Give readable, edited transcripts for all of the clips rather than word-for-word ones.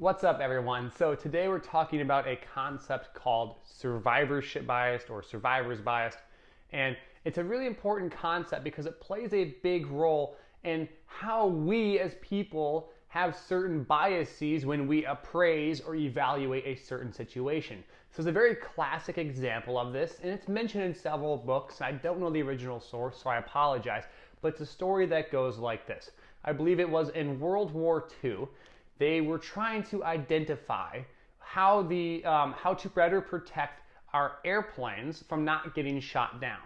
What's up, everyone? So today we're talking about a concept called survivorship bias or survivor's bias. And it's a really important concept because it plays a big role in how we as people have certain biases when we appraise or evaluate a certain situation. So it's a very classic example of this, and it's mentioned in several books. I don't know the original source, so I apologize, but it's a story that goes like this. I believe it was in World War II. They were trying to identify how to better protect our airplanes from not getting shot down.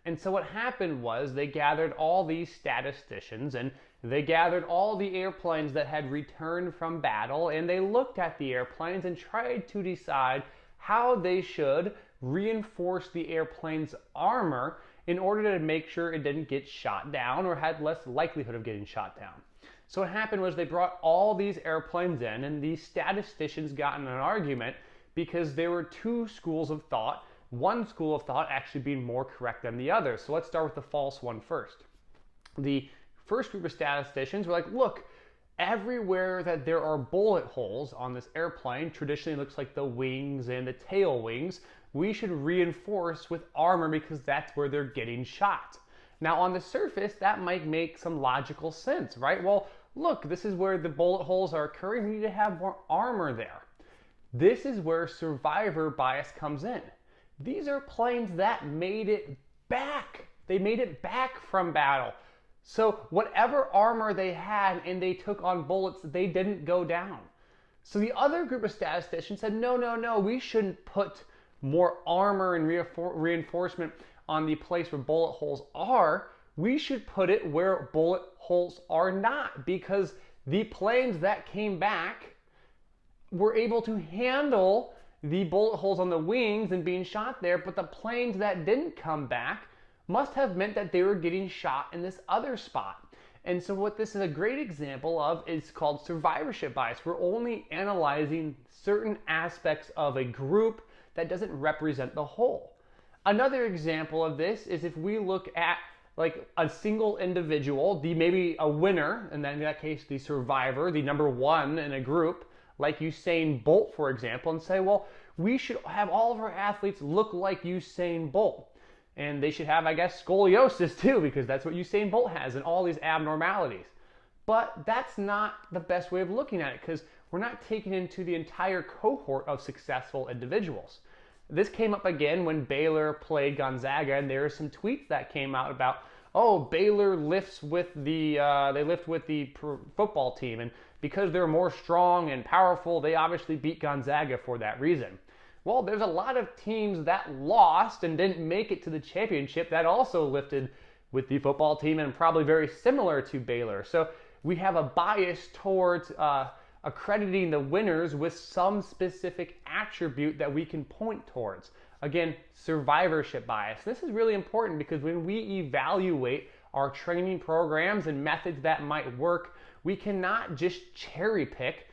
And so what happened was they gathered all these statisticians and they gathered all the airplanes that had returned from battle, and they looked at the airplanes and tried to decide how they should reinforce the airplane's armor in order to make sure it didn't get shot down or had less likelihood of getting shot down. So what happened was they brought all these airplanes in, and these statisticians got in an argument because there were two schools of thought, one school of thought actually being more correct than the other. So let's start with the false one first. The first group of statisticians were like, look, everywhere that there are bullet holes on this airplane, traditionally it looks like the wings and the tail wings, we should reinforce with armor because that's where they're getting shot. Now on the surface, that might make some logical sense, right? Well, look, this is where the bullet holes are occurring. We need to have more armor there. This is where survivor bias comes in. These are planes that made it back. They made it back from battle. So whatever armor they had and they took on bullets, they didn't go down. So the other group of statisticians said, no, we shouldn't put more armor and reinforcement on the place where bullet holes are. We should put it where bullet holes are not, because the planes that came back were able to handle the bullet holes on the wings and being shot there, but the planes that didn't come back must have meant that they were getting shot in this other spot. And so what this is a great example of is called survivorship bias. We're only analyzing certain aspects of a group that doesn't represent the whole. Another example of this is if we look at like a single individual, maybe a winner, and then in that case the survivor, the number one in a group, like Usain Bolt, for example, and say, well, we should have all of our athletes look like Usain Bolt. And they should have, I guess, scoliosis too, because that's what Usain Bolt has and all these abnormalities. But that's not the best way of looking at it, because we're not taking into the entire cohort of successful individuals. This came up again when Baylor played Gonzaga, and there are some tweets that came out about, oh, Baylor lifts with the football team, and because they're more strong and powerful, they obviously beat Gonzaga for that reason. Well, there's a lot of teams that lost and didn't make it to the championship that also lifted with the football team and probably very similar to Baylor. So we have a bias towards accrediting the winners with some specific attribute that we can point towards. Again, survivorship bias. This is really important because when we evaluate our training programs and methods that might work, we cannot just cherry pick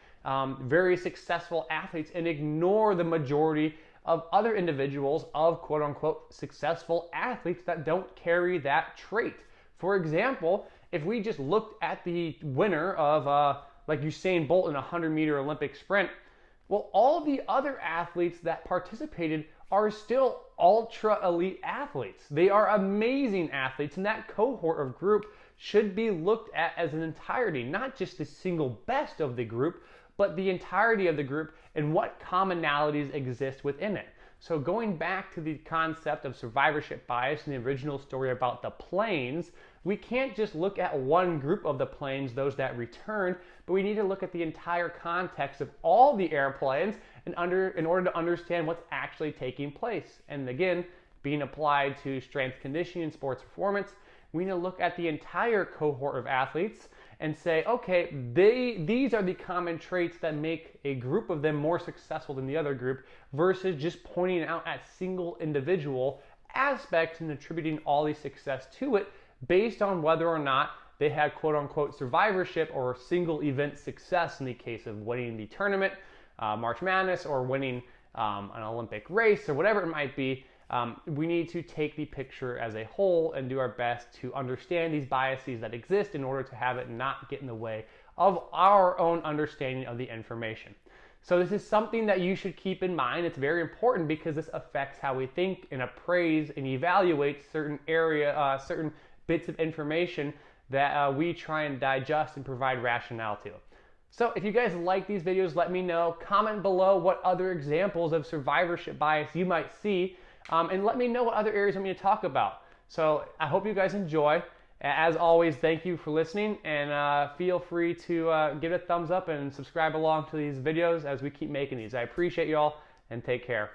very successful athletes and ignore the majority of other individuals of quote unquote successful athletes that don't carry that trait. For example, if we just looked at the winner of like Usain Bolt in a 100-meter Olympic sprint, well, all of the other athletes that participated are still ultra elite athletes. They are amazing athletes, and that cohort of group should be looked at as an entirety, not just the single best of the group, but the entirety of the group and what commonalities exist within it. So going back to the concept of survivorship bias in the original story about the planes, we can't just look at one group of the planes, those that returned, but we need to look at the entire context of all the airplanes in order to understand what's actually taking place. And again, being applied to strength conditioning and sports performance, we need to look at the entire cohort of athletes and say, okay, these are the common traits that make a group of them more successful than the other group, versus just pointing out at single individual aspects and attributing all the success to it based on whether or not they had quote unquote survivorship or single event success in the case of winning the tournament, March Madness, or winning an Olympic race or whatever it might be. We need to take the picture as a whole and do our best to understand these biases that exist in order to have it not get in the way of our own understanding of the information. So this is something that you should keep in mind. It's very important because this affects how we think and appraise and evaluate certain bits of information that we try and digest and provide rationale to. So if you guys like these videos, let me know. Comment below what other examples of survivorship bias you might see, and let me know what other areas I'm going to talk about. So I hope you guys enjoy. As always, thank you for listening, and feel free to give it a thumbs up and subscribe along to these videos as we keep making these. I appreciate you all, and take care.